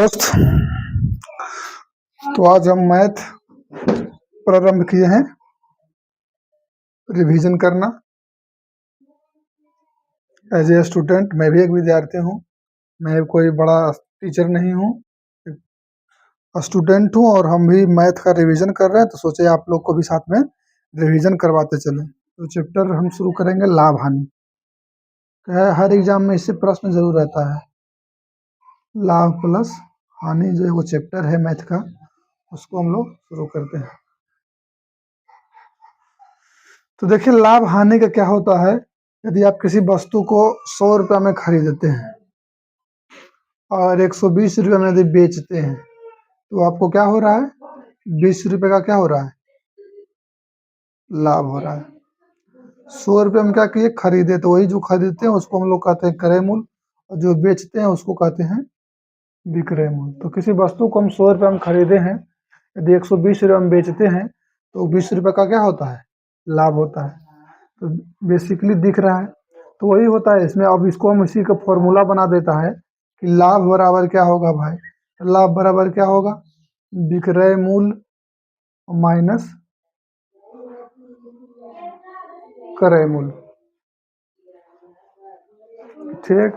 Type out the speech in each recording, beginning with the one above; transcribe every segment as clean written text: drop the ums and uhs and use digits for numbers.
दोस्त, तो आज हम मैथ प्रारंभ किए हैं रिवीजन करना। एज ए स्टूडेंट मैं भी एक विद्यार्थी हूँ, मैं कोई बड़ा टीचर नहीं हूँ, स्टूडेंट हूँ और हम भी मैथ का रिवीजन कर रहे हैं, तो सोचे आप लोग को भी साथ में रिवीजन करवाते चलें। तो चैप्टर हम शुरू करेंगे लाभ हानि। हर एग्जाम में इससे प्रश्न जरूर रहता है, लाभ प्लस हानि जो है वो चैप्टर है मैथ का, उसको हम लोग शुरू करते हैं। तो देखिए लाभ हानि का क्या होता है। यदि आप किसी वस्तु को 100 रुपये में खरीदते हैं और 120 रुपये में यदि बेचते हैं तो आपको क्या हो रहा है, 20 रुपये का क्या हो रहा है, लाभ हो रहा है। 100 रुपये में क्या किए, खरीदे, तो वही जो खरीदते हैं उसको हम लोग कहते हैं क्रय मूल्य, और जो बेचते हैं उसको कहते हैं विक्रय मूल्य। तो किसी वस्तु को हम 100 रुपये में खरीदे हैं, यदि 120 रुपये में बेचते हैं तो 20 रुपये का क्या होता है, लाभ होता है। तो बेसिकली दिख रहा है, तो वही होता है इसमें। अब इसको हम इसी का फॉर्मूला बना देता है कि लाभ बराबर क्या होगा भाई, लाभ बराबर क्या होगा, विक्रय मूल्य माइनस क्रय मूल्य। ठीक,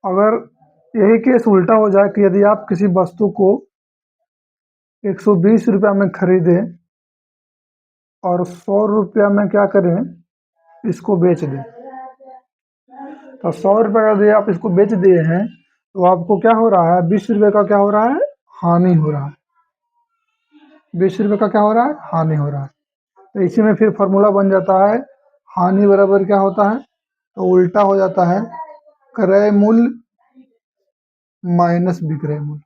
अगर यही केस उल्टा हो जाए कि यदि आप किसी वस्तु को 120 रुपये में खरीदें और 100 रुपया में क्या करें, इसको बेच दें, तो 100 रुपये का यदि आप इसको बेच दिए हैं तो आपको क्या हो रहा है, 20 रुपये का क्या हो रहा है, हानि हो रहा है। 20 रुपये का क्या हो रहा है, हानि हो रहा है। तो इसी में फिर फॉर्मूला बन जाता है, हानि बराबर क्या होता है, तो उल्टा हो जाता है क्रय मूल्य माइनस विक्रय मूल्य।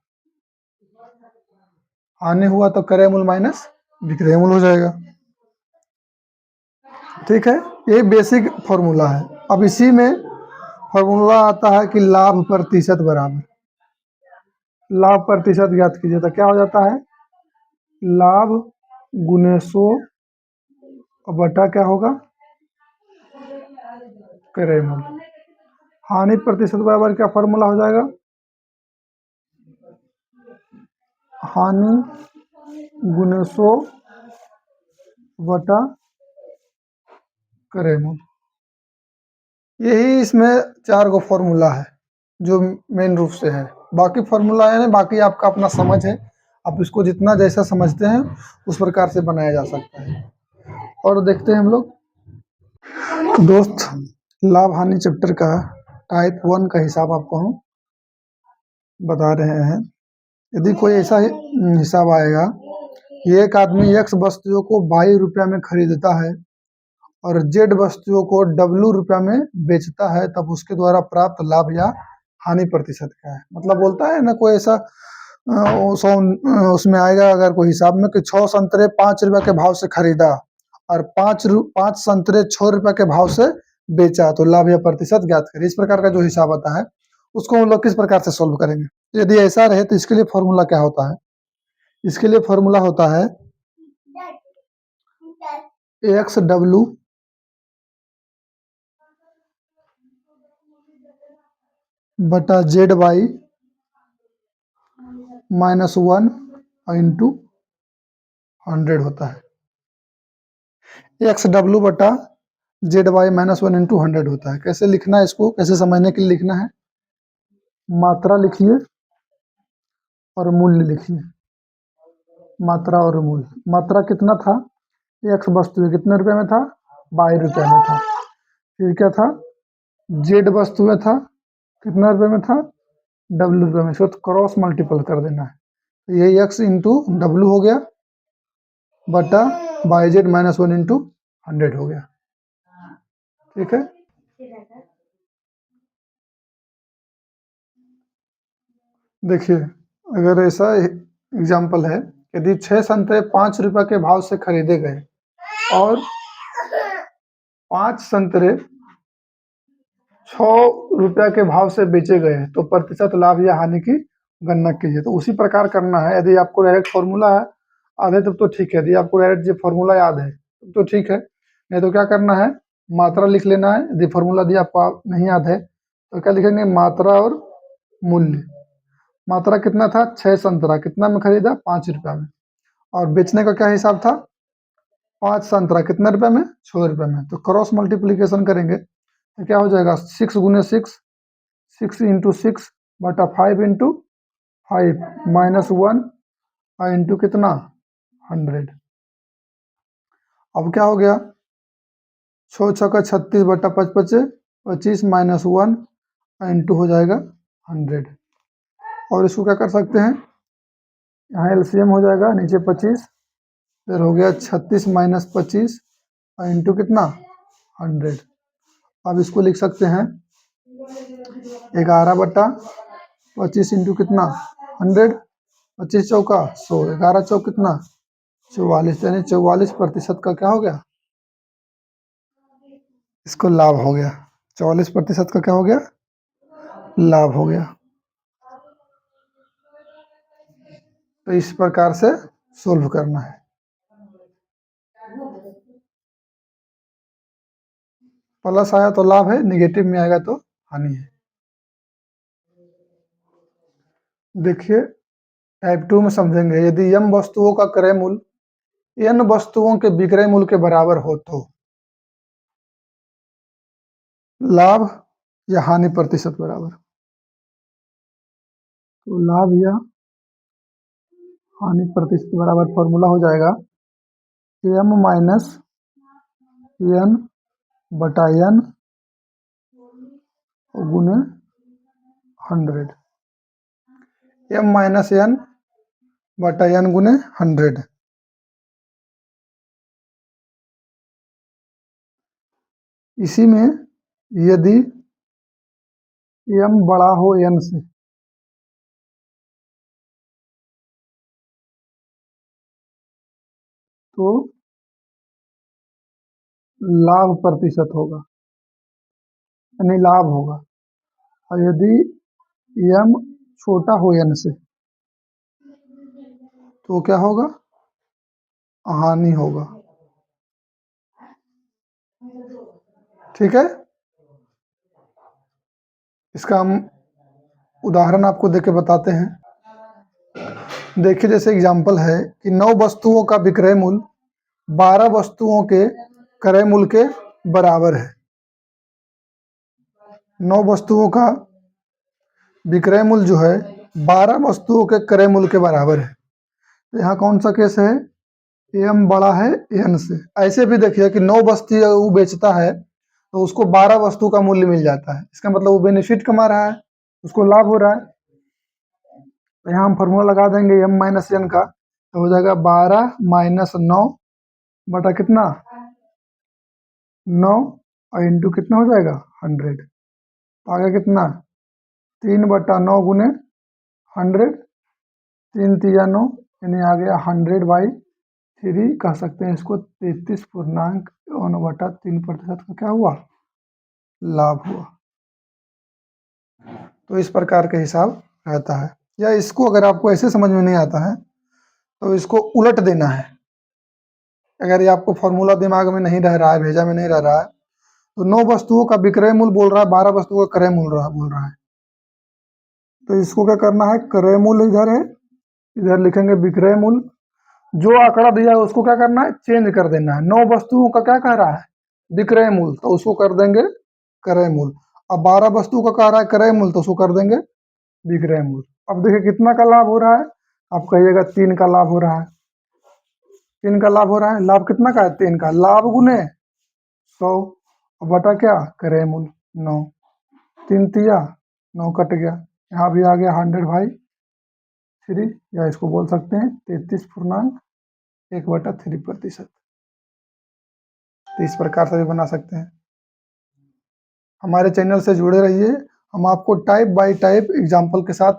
हानि हुआ तो क्रय मूल्य माइनस विक्रय मूल्य हो जाएगा। ठीक है, ये बेसिक फॉर्मूला है। अब इसी में फॉर्मूला आता है कि लाभ प्रतिशत बराबर, लाभ प्रतिशत ज्ञात कीजिए, तो क्या हो जाता है, लाभ गुने 100 बटा क्या होगा, क्रय मूल्य। हानि प्रतिशत बराबर क्या फॉर्मूला हो जाएगा, हानि गुने 100 बटा क्रय मूल्य। यही इसमें 4 गो फॉर्मूला है जो मेन रूप से है। बाकी फॉर्मूला है ना, बाकी आपका अपना समझ है, आप इसको जितना जैसा समझते हैं उस प्रकार से बनाया जा सकता है। और देखते हैं हम लोग। दोस्त, लाभ हानि चैप्टर का टाइप 1 का हिसाब आपको हम बता रहे हैं। यदि कोई ऐसा हिसाब आएगा, एक आदमी एक्स वस्तुओं को 22 रुपया में खरीदता है और जेड वस्तुओं को W रुपया में बेचता है, तब उसके द्वारा प्राप्त लाभ या हानि प्रतिशत क्या है। मतलब बोलता है ना कोई ऐसा उसमें आएगा अगर कोई हिसाब में कि 6 संतरे 5 रुपये के भाव से खरीदा और 5 संतरे 6 रुपये के भाव से बेचा, तो लाभ या प्रतिशत ज्ञात करें। इस प्रकार का जो हिसाब आता है उसको हम लोग किस प्रकार से सॉल्व करेंगे। यदि ऐसा रहे तो इसके लिए फॉर्मूला क्या होता है, इसके लिए फॉर्मूला होता है XW बटा ZY -1 इंटू 100 होता है। XW बटा ZY -1 इंटू 100 होता है। कैसे लिखना है इसको, कैसे समझने के लिए लिखना है, मात्रा लिखिए और मूल्य लिखिए। मात्रा और मूल्य, मात्रा कितना था, एक्स वस्तु कितने रुपए में था, 22 रुपये में था। फिर क्या था, जेड वस्तु में था, कितना रुपये में था, W रुपये में। इसको क्रॉस मल्टीपल कर देना है, तो ये एक्स इंटू डब्ल्यू हो गया बटा बाई जेड -1 इंटू 100 हो गया। ठीक है, देखिए अगर ऐसा एग्जाम्पल है, यदि 6 संतरे 5 रुपये के भाव से खरीदे गए और 5 संतरे 6 रुपये के भाव से बेचे गए, तो प्रतिशत लाभ या हानि की गणना कीजिए। तो उसी प्रकार करना है। यदि आपको डायरेक्ट फॉर्मूला है आधे तब तो ठीक है, यदि आपको डायरेक्ट जो फॉर्मूला याद है तब तो ठीक है, नहीं तो क्या करना है, मात्रा लिख लेना है। यदि फॉर्मूला यदि आपको नहीं याद है तो क्या लिखेंगे, मात्रा और मूल्य। मात्रा कितना था, 6 संतरा, कितना में खरीदा, 5 रुपया में। और बेचने का क्या हिसाब था, 5 संतरा कितने रुपए में, 6 रुपए में। तो क्रॉस मल्टीप्लीकेशन करेंगे तो क्या हो जाएगा, 6 गुने 6, 6 इंटू 6 बटा 5 इंटू 5 माइनस 1 इंटू कितना, 100। अब क्या हो गया, 6 छक्का 36 बटा 5 पचे 25 माइनस 1 इंटू हो जाएगा 100। और इसको क्या कर सकते हैं, यहाँ एलसीएम हो जाएगा, नीचे 25, फिर हो गया 36 माइनस 25 इंटू कितना, 100। अब इसको लिख सकते हैं 11 बटा 25 इंटू कितना, 100, 25 चौका 100, 11 चौक कितना, 44, यानी 44% का क्या हो गया, इसको लाभ हो गया। 44% का क्या हो गया, लाभ हो गया। तो इस प्रकार से सोल्व करना है। प्लस आया तो लाभ है, निगेटिव में आएगा तो हानि है। देखिए टाइप 2 में समझेंगे, यदि m वस्तुओं का क्रय मूल्य n वस्तुओं के विक्रय मूल्य के बराबर हो तो लाभ या हानि प्रतिशत बराबर। तो लाभ या हानि प्रतिशत बराबर फॉर्मूला हो जाएगा m माइनस n बटा n गुने 100, m माइनस n बटा n गुने 100। इसी में यदि m बड़ा हो n से तो लाभ प्रतिशत होगा, यानी लाभ होगा। और यदि m छोटा हो n से तो क्या होगा, हानि होगा। ठीक है, इसका हम उदाहरण आपको देके बताते हैं। देखिए जैसे एग्जांपल है कि 9 वस्तुओं का विक्रय मूल्य 12 वस्तुओं के क्रय मूल्य के बराबर है। 9 वस्तुओं का विक्रय मूल्य जो है 12 वस्तुओं के क्रय मूल्य के बराबर है। तो यहाँ कौन सा केस है, m बड़ा है n से। ऐसे भी देखिए कि 9 वस्तु वो बेचता है तो उसको 12 वस्तु का मूल्य मिल जाता है, इसका मतलब वो बेनिफिट कमा रहा है, उसको लाभ हो रहा है। तो यहाँ हम फॉर्मूला लगा देंगे m माइनस n का, तो हो जाएगा 12 माइनस 9 बटा कितना, 9 और इंटू कितना हो जाएगा 100। तो आगे कितना, 3 बटा 9 गुने 100, 3 तिया 9, यानी आ गया 100/3, कह सकते हैं इसको 33.1/3% का क्या हुआ, लाभ हुआ। तो इस प्रकार के हिसाब रहता है। या इसको अगर आपको ऐसे समझ में नहीं आता है तो इसको उलट देना है। अगर ये आपको फॉर्मूला दिमाग में नहीं रह रहा है, भेजा में नहीं रह रहा है, तो 9 वस्तुओं का विक्रय मूल्य बोल रहा है, 12 वस्तुओं का क्रय मूल्य बोल रहा है। तो इसको क्या करना है, क्रय मूल्य इधर है, इधर लिखेंगे विक्रय मूल्य। जो आंकड़ा दिया है उसको क्या करना है, चेंज कर देना है। 9 वस्तुओं का क्या कह रहा है, विक्रय मूल्य, तो उसको कर देंगे क्रय मूल्य। अब 12 वस्तु का कह रहा है क्रय मूल्य, तो उसको कर देंगे विक्रय मूल्य। अब देखिए कितना का लाभ हो रहा है, आप कहिएगा 3 का लाभ हो रहा है। 3 का लाभ हो रहा है, लाभ कितना का है, 3 का, लाभ गुने 100 बटा क्या, क्रय मूल्य 9, 3 तिया 9 कट गया, यहाँ भी आ गया 100/3, या इसको बोल सकते हैं 33.1/3%। तो इस प्रकार से भी बना सकते हैं। हमारे चैनल से जुड़े रहिए, हम आपको टाइप बाय टाइप एग्जाम्पल के साथ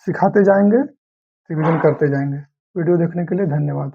सिखाते जाएंगे, रिविजन करते जाएंगे। वीडियो देखने के लिए धन्यवाद।